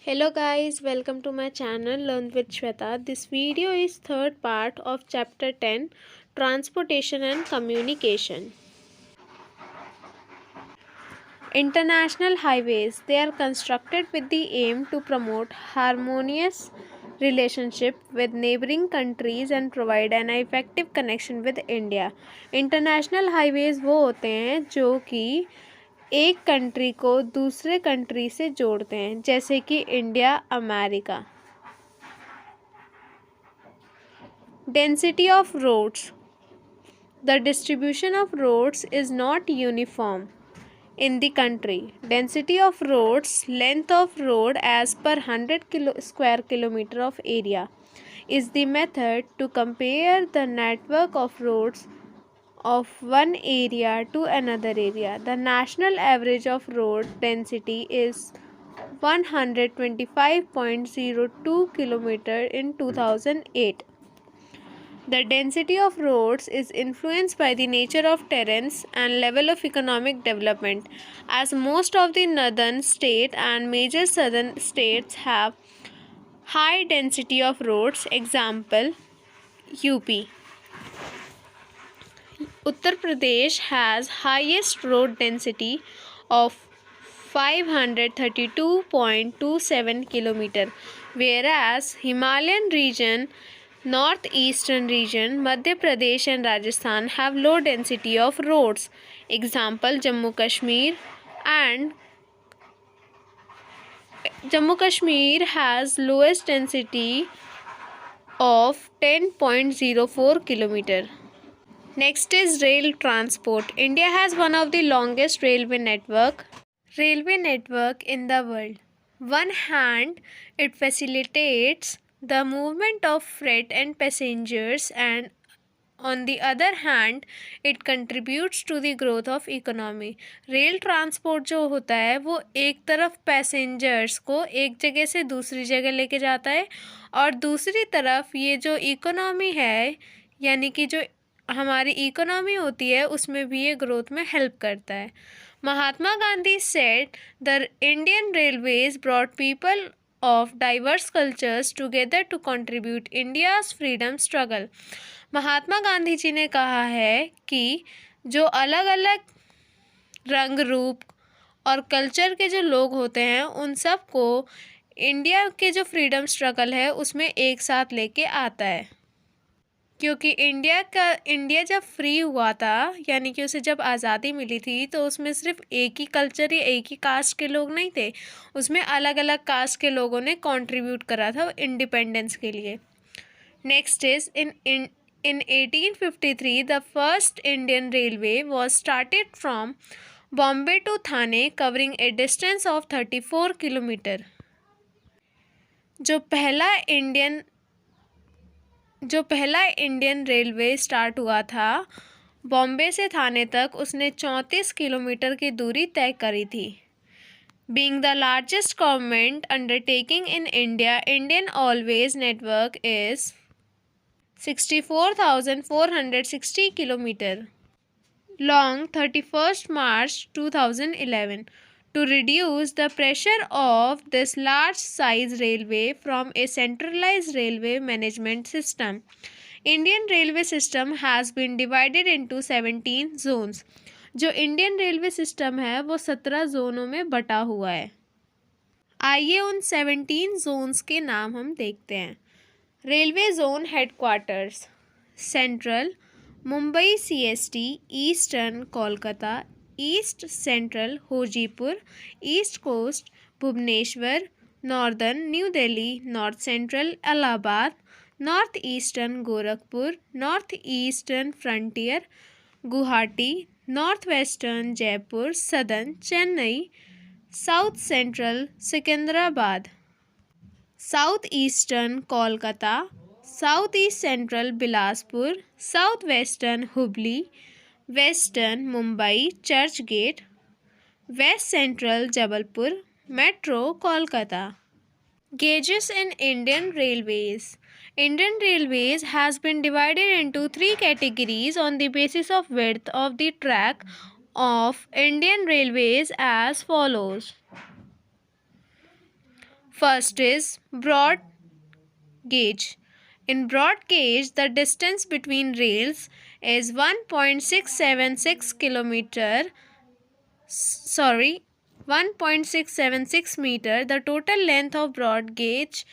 Hello guys, welcome to my channel Learn with Shweta. This video is third part of chapter 10 Transportation and Communication. International highways, they are constructed with the aim to promote harmonious relationship with neighboring countries and provide an effective connection with India. International highways वो होते हैं जो कि एक country को दूसरे country से जोड़ते हैं, जैसे कि India America. Density of roads. The distribution of roads is not uniform in the country. Density of roads, length of road as per 100 square kilometer of area, is the method to compare the network of roads of one area to another area. The national average of road density is 125.02 kilometer in 2008. The density of roads is influenced by the nature of terrains and level of economic development, as most of the northern states and major southern states have high density of roads. Example, UP. Uttar Pradesh has highest road density of 532.27 km, whereas Himalayan region, northeastern region, Madhya Pradesh and Rajasthan have low density of roads. Example, Jammu Kashmir has lowest density of 10.04 km. Next is rail transport. India has one of the longest railway network in the world. One hand, it facilitates the movement of freight and passengers, and on the other hand it contributes to the growth of economy. Rail transport जो होता है वो एक तरफ passengers को एक जगह से दूसरी जगह लेके जाता है, और दूसरी तरफ ये जो इकोनॉमी है, यानी कि जो हमारी इकोनॉमी होती है, उसमें भी ये ग्रोथ में हेल्प करता है. Mahatma Gandhi said the Indian railways brought people of diverse cultures together to contribute India's freedom struggle. Mahatma Gandhi ji ने कहा है कि जो अलग अलग रंग रूप और कल्चर के जो लोग होते हैं उन सब को इंडिया के जो फ्रीडम स्ट्रगल है उसमें एक साथ लेके आता है. क्योंकि इंडिया जब फ्री हुआ था, यानी कि उसे जब आज़ादी मिली थी, तो उसमें सिर्फ एक ही कल्चर या एक ही कास्ट के लोग नहीं थे, उसमें अलग अलग कास्ट के लोगों ने कंट्रीब्यूट करा था इंडिपेंडेंस के लिए. Next is in 1853 the first Indian railway was started from Bombay to Thane, covering a distance of 34 kilometre. जो पहला इंडियन रेलवे स्टार्ट हुआ था बॉम्बे से थाने तक, उसने 34 किलोमीटर की दूरी तय करी थी. Being the largest government undertaking in India, Indian always network is 64,460 kilometre long 31st March 2011. To reduce the pressure of this large size railway from a centralized railway management system, Indian railway system has been divided into 17 zones. जो Indian railway system है वो 17 जोनों में बटा हुआ है. आइए उन 17 Jones के नाम हम देखते हैं. Railway zone headquarters, central Mumbai CST, eastern Kolkata, east central Hajipur, east coast Bhubaneswar, northern New Delhi, north central Allahabad, north eastern Gorakhpur, north eastern frontier Guwahati, north western Jaipur, southern Chennai, south central Secunderabad, south eastern Kolkata, south east central Bilaspur, south western Hubli, western Mumbai Churchgate, west central Jabalpur, metro Kolkata. Gauges in Indian Railways. Indian Railways has been divided into 3 categories on the basis of width of the track of Indian Railways as follows. First is broad gauge. In broad gauge, the distance between rails is 1.676 kilometer. Sorry, 1.676 meter. The total length of broad gauge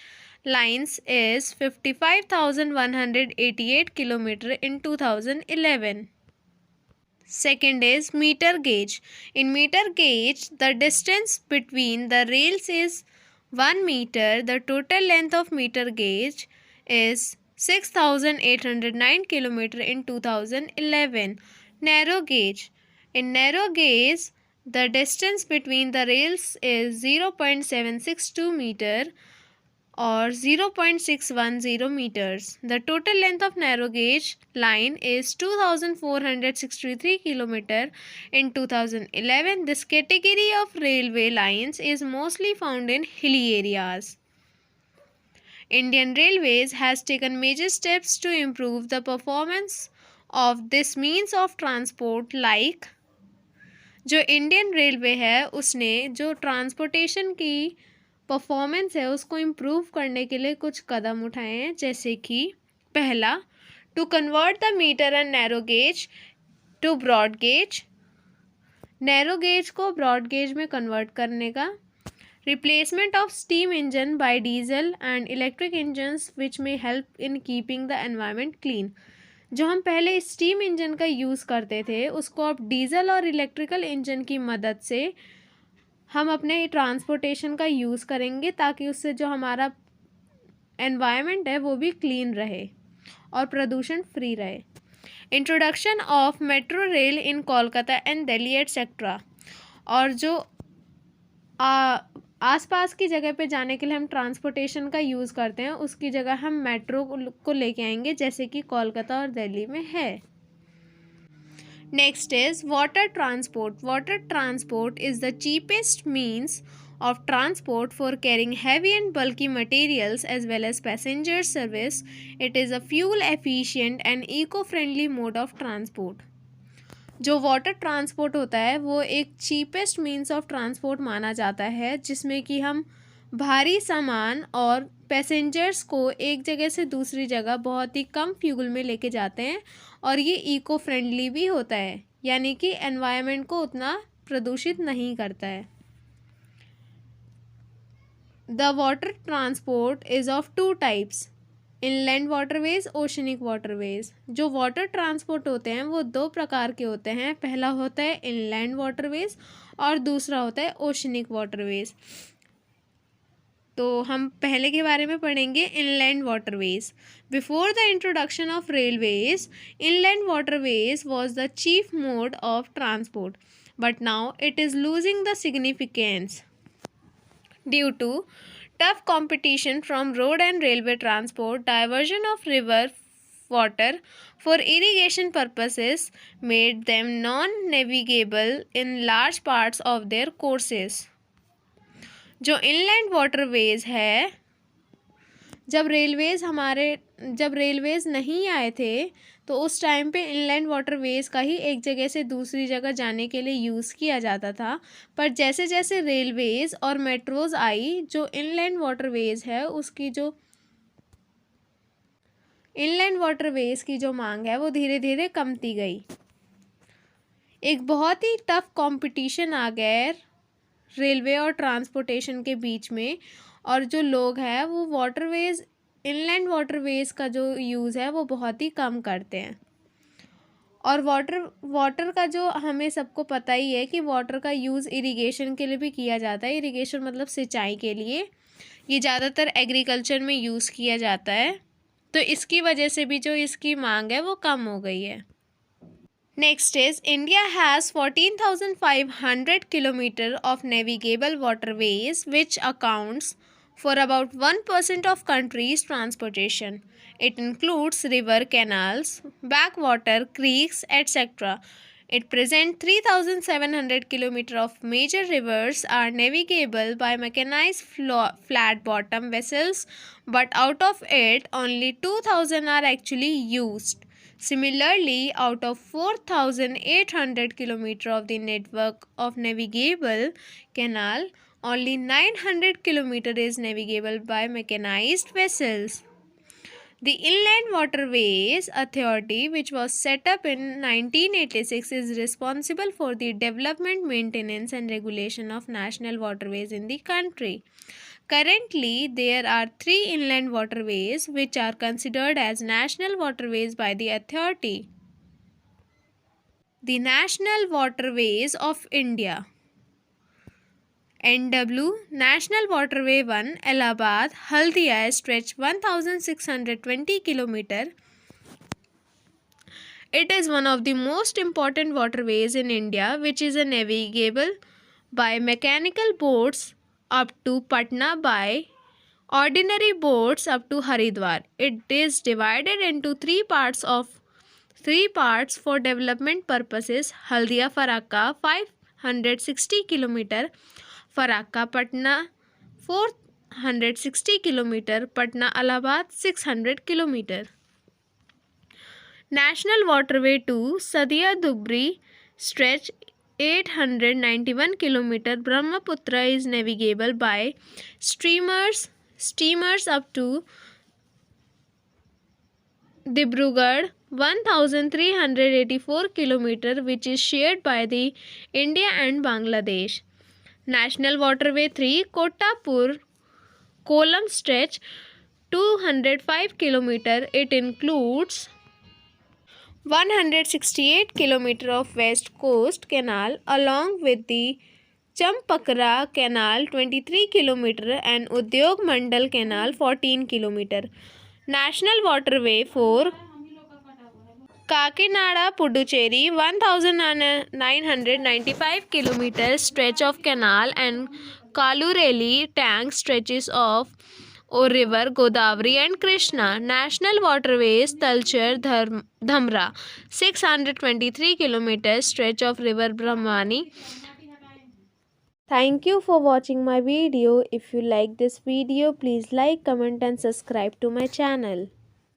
lines is 55,188 kilometer in 2011. Second is meter gauge. In meter gauge, the distance between the rails is 1 meter. The total length of meter gauge is 6,809 km in 2011. Narrow gauge. In narrow gauge, the distance between the rails is 0.762 meter or 0.610 meters. The total length of narrow gauge line is 2463 km in 2011. This category of railway lines is mostly found in hilly areas. Indian Railways has taken major steps to improve the performance of this means of transport like जो Indian railway है उसने जो transportation की performance है उसको improve करने के लिए कुछ कदम उठाए हैं, जैसे कि पहला, to convert the metre and narrow gauge to broad gauge, narrow gauge को ब्रॉड गेज में कन्वर्ट करने का, replacement of steam engine by diesel and electric engines which में help in keeping the environment clean. जो हम पहले steam engine का use करते थे उसको अब डीजल और इलेक्ट्रिकल इंजन की मदद से हम अपने ट्रांसपोर्टेशन का यूज़ करेंगे ताकि उससे जो हमारा एनवायरनमेंट है वो भी क्लीन रहे और प्रदूषण फ्री रहे। Introduction of metro rail in Kolkata and Delhi etcetera, और जो आसपास की जगह पे जाने के लिए हम ट्रांसपोर्टेशन का यूज़ करते हैं उसकी जगह हम मेट्रो को लेके आएंगे, जैसे कि कोलकाता और दिल्ली में है। Next is water transport. Water transport is the cheapest means of transport for carrying heavy and bulky materials as well as passenger service. It is a fuel efficient and eco-friendly mode of transport. जो water transport होता है वो एक cheapest means of transport माना जाता है, जिसमें कि हम भारी सामान और पैसेंजर्स को एक जगह से दूसरी जगह बहुत ही कम फ्यूल में लेके जाते हैं, और ये इको फ्रेंडली भी होता है, यानी कि एनवायरनमेंट को उतना प्रदूषित नहीं करता है। The water transport is of two types, inland waterways, oceanic waterways. जो वाटर ट्रांसपोर्ट होते हैं वो दो प्रकार के होते हैं। पहला होता है inland waterways और दूसरा होता है oceanic waterways। तो हम पहले के बारे में पढ़ेंगे inland waterways. Before the introduction of railways, inland waterways was the chief mode of transport, but now it is losing the significance due to tough competition from road and railway transport. Diversion of river water for irrigation purposes made them non-navigable in large parts of their courses. जो inland waterways है, जब Railways नहीं आए थे तो उस time पे inland waterways का ही एक जगह से दूसरी जगह जाने के लिए यूज़ किया जाता था। पर जैसे जैसे रेलवेज़ और मेट्रोज़ आई, जो इनलैंड वाटरवेज़ है उसकी जो इनलैंड वाटरवेज़ की जो मांग है वो धीरे धीरे कमती गई। एक बहुत ही टफ कंपटीशन आ गया रेलवे और ट्रांसपोर्टेशन के बीच में, और जो लोग हैं वो वाटरवेज़ इनलैंड का जो यूज़ है वो बहुत ही कम करते हैं। और वाटर का जो हमें सबको पता ही है कि वाटर का यूज़ इरिगेशन के लिए भी किया जाता है। इरिगेशन मतलब सिंचाई के लिए, ये ज़्यादातर एग्रीकल्चर में यूज़ किया जाता है, तो इसकी वजह से भी जो इसकी मांग है वो कम हो गई है। Next is India has 14,500 km of navigable waterways, which accounts for about 1% of country's transportation. It includes river, canals, backwater, creeks, etc. At present, 3,700 km of major rivers are navigable by mechanized flat-bottom vessels, but out of it, only 2,000 are actually used. Similarly, out of 4,800 km of the network of navigable canal, Only 900 km is navigable by mechanized vessels. The Inland Waterways Authority, which was set up in 1986, is responsible for the development, maintenance, and regulation of national waterways in the country. Currently, there are 3 inland waterways which are considered as national waterways by the authority. The National Waterways of India. NW National Waterway 1 Allahabad Haldia stretch 1620 km. It is one of the most important waterways in India, which is navigable by mechanical boats up to Patna, by ordinary boats up to Haridwar. It is divided into three parts for development purposes: Haldia Farakka 560 km, Farakka Patna 460 km, Patna Allahabad 600 km. National Waterway 2 Sadia Dubri stretch 891 km. Brahmaputra is navigable by steamers up to Dibrugarh 1384 km, which is shared by the India and Bangladesh. National Waterway 3 Kotapur Kollam stretch 205 km. It includes 168 km of West Coast Canal along with the Champakra Canal 23 km and Udyog Mandal Canal 14 km. National Waterway 4 Kakinada Puducherry 1995 km stretch of canal and Kalureli tank stretches of river Godavari and Krishna. National Waterways Talcher Dhamra 623 km stretch of river Brahmani. Thank you for watching my video. If you like this video, please like, comment and subscribe to my channel.